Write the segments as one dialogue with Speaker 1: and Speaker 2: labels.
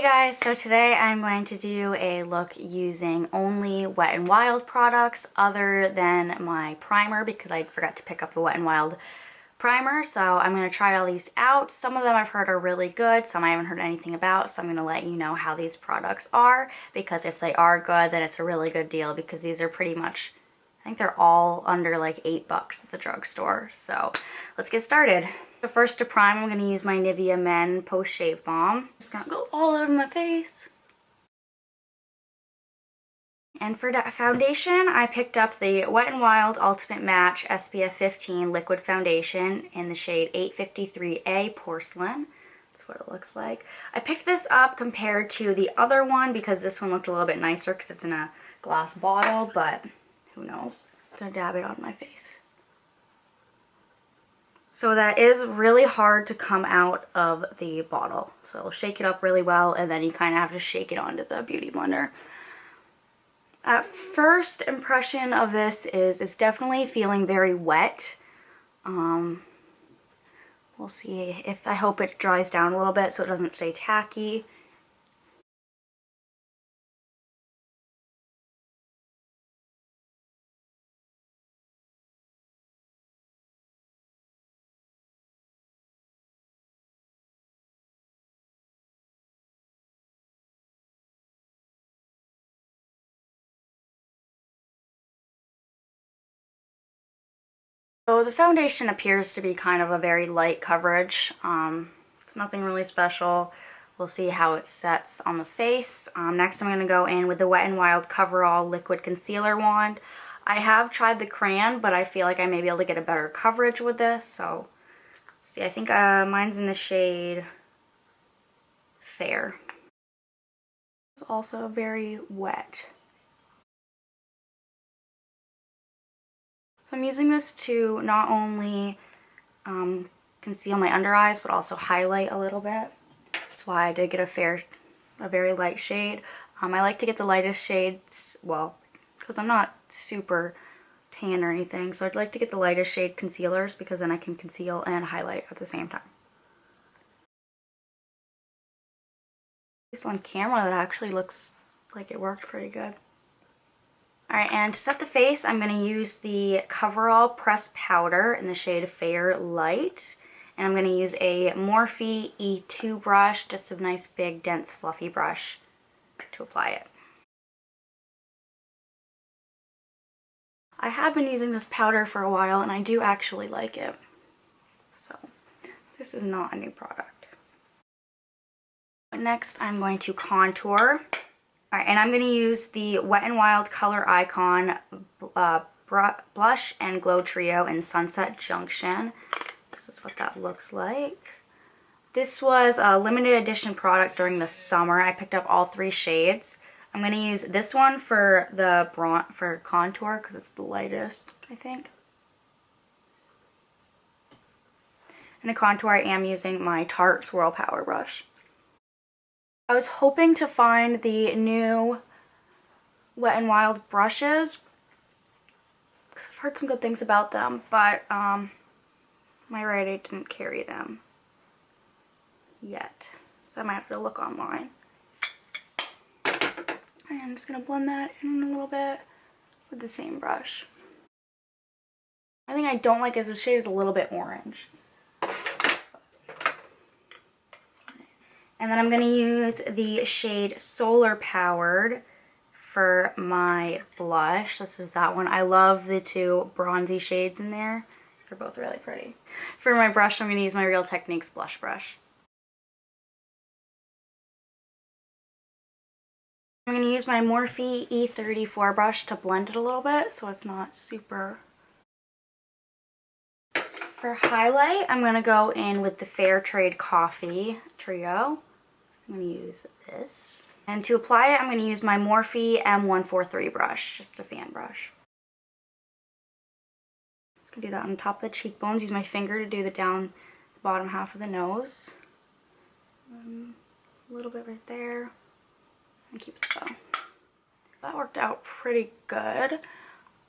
Speaker 1: Hey guys, so today I'm going to do a look using only Wet n Wild products other than my primer because I forgot to pick up the Wet n Wild primer. So I'm going to try all these out. Some of them I've heard are really good, some I haven't heard anything about, so I'm going to let you know how these products are because if they are good then it's a really good deal because these are pretty much, I think they're all under like $8 at the drugstore. So let's get started. So first to prime, I'm going to use my Nivea Men Post Shave Balm. Just gonna go all over my face. And for that foundation, I picked up the Wet n Wild Ultimate Match SPF 15 Liquid Foundation in the shade 853A Porcelain. That's what it looks like. I picked this up compared to the other one because this one looked a little bit nicer because it's in a glass bottle, but who knows. I'm gonna dab it on my face. So that is really hard to come out of the bottle. So shake it up really well and then you kind of have to shake it onto the Beauty Blender. First impression of this is it's definitely feeling very wet. We'll see if, I hope it dries down a little bit so it doesn't stay tacky. So the foundation appears to be kind of a very light coverage. It's nothing really special. We'll see how it sets on the face. Next I'm going to go in with the Wet n Wild Coverall Liquid Concealer Wand. I have tried the crayon, but I feel like I may be able to get a better coverage with this. So let's see, I think mine's in the shade Fair. It's also very wet. So I'm using this to not only conceal my under eyes, but also highlight a little bit. That's why I did get a very light shade. I like to get the lightest shades, well, because I'm not super tan or anything, so I'd like to get the lightest shade concealers because then I can conceal and highlight at the same time. This on camera, that actually looks like it worked pretty good. Alright, and to set the face, I'm going to use the Coverall Pressed Powder in the shade Fair Light. And I'm going to use a Morphe E2 brush, just a nice big dense fluffy brush to apply it. I have been using this powder for a while and I do actually like it. So this is not a new product. Next I'm going to contour. Alright, and I'm going to use the Wet n Wild Color Icon Blush and Glow Trio in Sunset Junction. This is what that looks like. This was a limited edition product during the summer. I picked up all 3 shades. I'm going to use this one for the for contour because it's the lightest, I think. And to contour, I am using my Tarte Swirl Power Brush. I was hoping to find the new Wet n Wild brushes. I've heard some good things about them, but my Rite Aid didn't carry them yet, so I might have to look online. And I'm just going to blend that in a little bit with the same brush. I think I don't like is the shade is a little bit orange. And then I'm going to use the shade Solar Powered for my blush. This is that one. I love the 2 bronzy shades in there. They're both really pretty. For my brush, I'm going to use my Real Techniques blush brush. I'm going to use my Morphe E34 brush to blend it a little bit so it's not super. For highlight, I'm going to go in with the Fair Trade Coffee Trio. I'm going to use this. And to apply it, I'm going to use my Morphe M143 brush, just a fan brush. Just going to do that on top of the cheekbones. Use my finger to do the down the bottom half of the nose. A little bit right there. And keep it low. That worked out pretty good.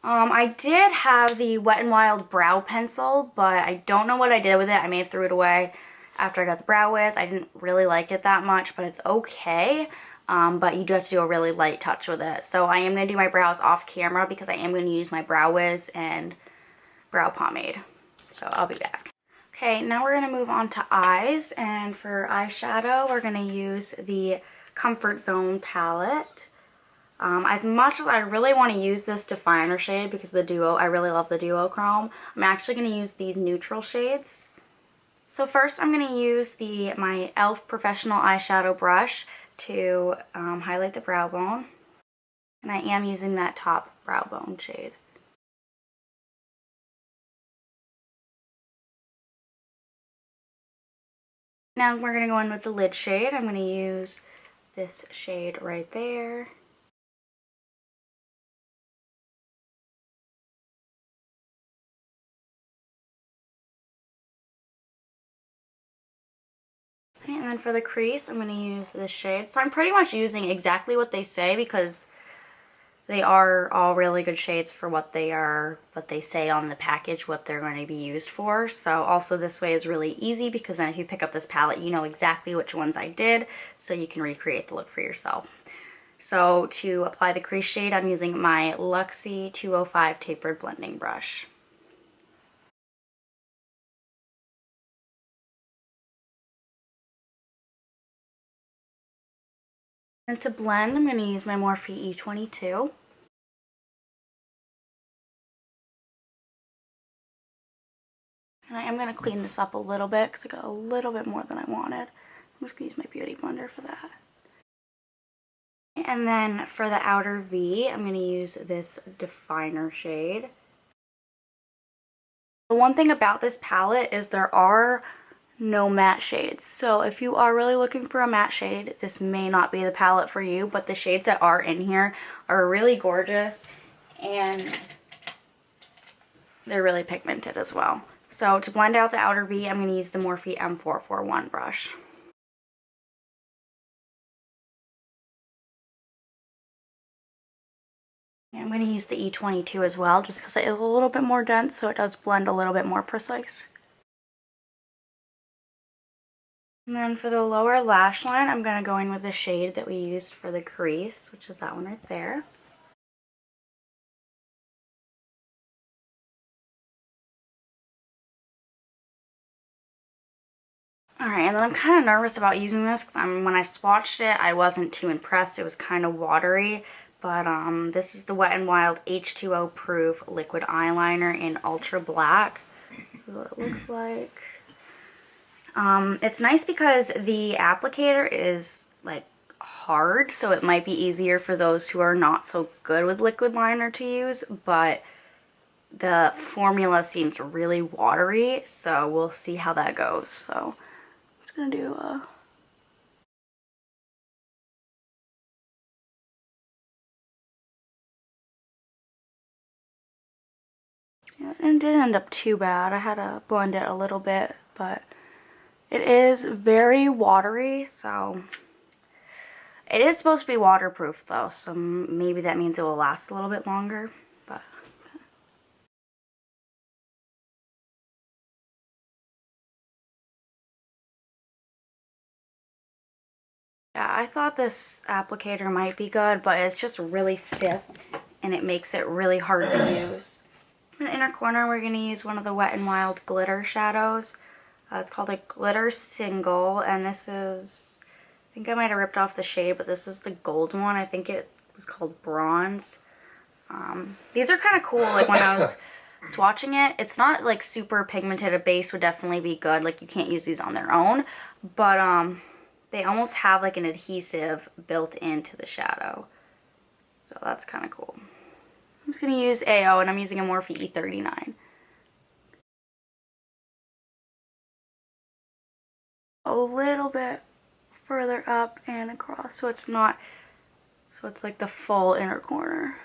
Speaker 1: I did have the Wet n Wild brow pencil, but I don't know what I did with it. I may have threw it away. after I got the Brow Wiz. I didn't really like it that much, but it's okay. But you do have to do a really light touch with it. So I am going to do my brows off camera because I am going to use my Brow Wiz and brow pomade. So I'll be back. Okay, now we're going to move on to eyes, and for eyeshadow we're going to use the Comfort Zone palette. As much as I really want to use this definer shade because the duo, I really love the duochrome, I'm actually going to use these neutral shades. So first I'm going to use my e.l.f. Professional Eyeshadow Brush to highlight the brow bone, and I am using that top brow bone shade. Now we're going to go in with the lid shade. I'm going to use this shade right there. Okay, and then for the crease, I'm going to use this shade. So I'm pretty much using exactly what they say because they are all really good shades for what they are, what they say on the package, what they're going to be used for. So also this way is really easy because then if you pick up this palette, you know exactly which ones I did, so you can recreate the look for yourself. So to apply the crease shade, I'm using my Luxie 205 tapered blending brush. And to blend, I'm going to use my Morphe E22. And I am going to clean this up a little bit because I got a little bit more than I wanted. I'm just going to use my Beauty Blender for that. And then for the outer V, I'm going to use this definer shade. The one thing about this palette is there are no matte shades. So if you are really looking for a matte shade, this may not be the palette for you, but the shades that are in here are really gorgeous and they're really pigmented as well. So to blend out the outer V, I'm going to use the Morphe M441 brush. I'm going to use the E22 as well, just because it is a little bit more dense, so it does blend a little bit more precise. And then for the lower lash line, I'm going to go in with the shade that we used for the crease, which is that one right there. Alright, and then I'm kind of nervous about using this because when I swatched it, I wasn't too impressed. It was kind of watery. But this is the Wet n Wild H2O Proof Liquid Eyeliner in Ultra Black. This is what it looks like. It's nice because the applicator is like hard, so it might be easier for those who are not so good with liquid liner to use, but the formula seems really watery, so we'll see how that goes. So I'm just gonna do a it didn't end up too bad. I had to blend it a little bit, but it is very watery, so it is supposed to be waterproof though, so maybe that means it will last a little bit longer, but yeah, I thought this applicator might be good, but it's just really stiff and it makes it really hard to use. In the inner corner, we're going to use one of the Wet n Wild glitter shadows. It's called a Glitter Single, and this is, I think I might have ripped off the shade, but this is the gold one. I think it was called Bronze. These are kind of cool. Like when I was swatching it, it's not like super pigmented. A base would definitely be good. Like you can't use these on their own, but they almost have like an adhesive built into the shadow. So that's kind of cool. I'm just going to use AO, and I'm using a Morphe E39. A little bit further up and across, so it's not, so it's like the full inner corner.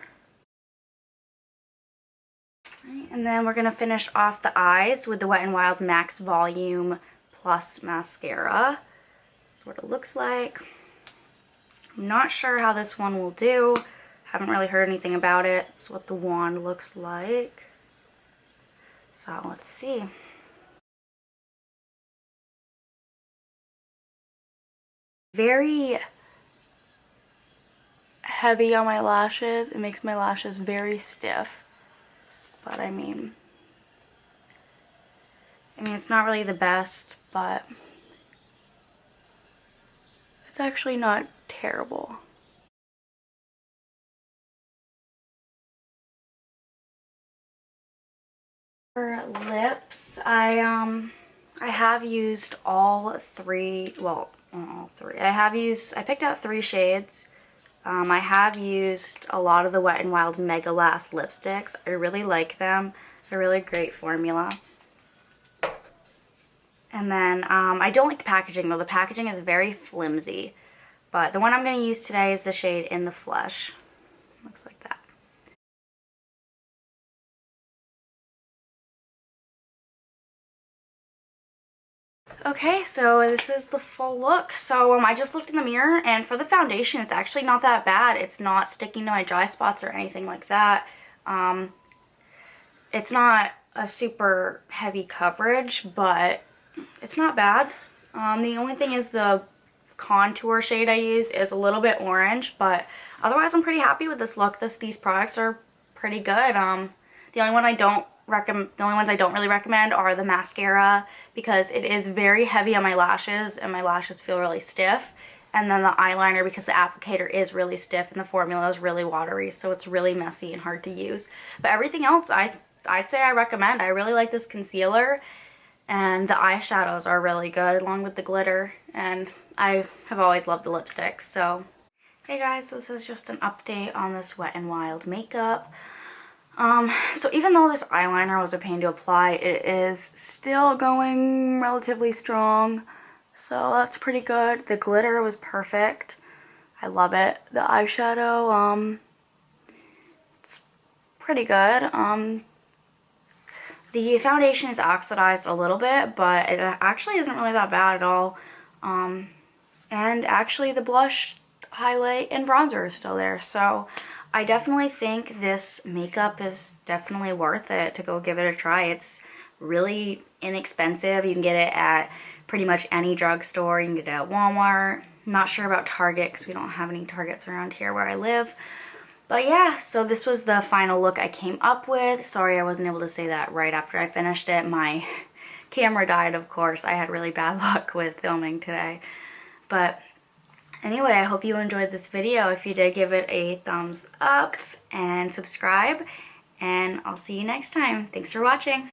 Speaker 1: Right, and then we're going to finish off the eyes with the Wet n Wild Max Volume Plus Mascara. That's what it looks like. I'm not sure how this one will do. Haven't really heard anything about it. It's what the wand looks like. So let's see. very heavy on my lashes. It makes my lashes very stiff. But I mean, it's not really the best, but it's actually not terrible. For lips, I have used all three, well, not all three. I picked out 3 shades. I have used a lot of the Wet n Wild Mega Last lipsticks. I really like them. They're a really great formula. And then I don't like the packaging though. The packaging is very flimsy. But the one I'm going to use today is the shade In the Flesh. Looks like that. Okay, so this is the full look. So I just looked in the mirror, and for the foundation, it's actually not that bad. It's not sticking to my dry spots or anything like that. It's not a super heavy coverage, but it's not bad. The only thing is the contour shade I use is a little bit orange, but otherwise I'm pretty happy with this look. These products are pretty good. The only ones I don't really recommend are the mascara, because it is very heavy on my lashes and my lashes feel really stiff. And then the eyeliner, because the applicator is really stiff and the formula is really watery, so it's really messy and hard to use. But everything else I'd say I recommend. I really like this concealer, and the eyeshadows are really good along with the glitter, and I have always loved the lipsticks. So hey guys, this is just an update on this Wet n Wild makeup. So even though this eyeliner was a pain to apply, it is still going relatively strong, so that's pretty good. The glitter was perfect. I love it. The eyeshadow, it's pretty good. The foundation is oxidized a little bit, but it actually isn't really that bad at all. And actually the blush, highlight, and bronzer are still there, so I definitely think this makeup is definitely worth it to go give it a try. It's really inexpensive. You can get it at pretty much any drugstore. You can get it at Walmart. I'm not sure about Target because we don't have any Targets around here where I live. But yeah, so this was the final look I came up with. Sorry I wasn't able to say that right after I finished it. My camera died, of course. I had really bad luck with filming today. But anyway, I hope you enjoyed this video. If you did, give it a thumbs up and subscribe, and I'll see you next time. Thanks for watching.